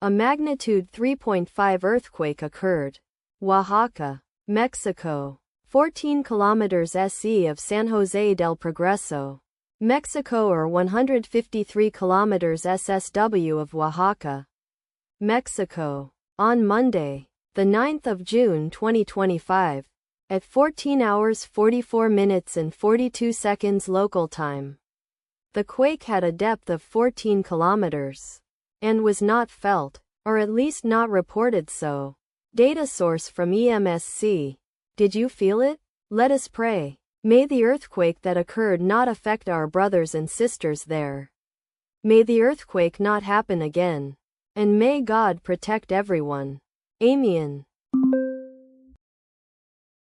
A magnitude 3.5 earthquake occurred. Oaxaca, Mexico. 14 kilometers SE of San Jose del Progreso, Mexico, or 153 kilometers SSW of Oaxaca, Mexico. On Monday, the 9th of June 2025, at 14 hours 44 minutes and 42 seconds local time. The quake had a depth of 14 kilometers and was not felt, or at least not reported so. Data source from EMSC. Did you feel it? Let us pray. May the earthquake that occurred not affect our brothers and sisters there. May the earthquake not happen again. And may God protect everyone. Amen.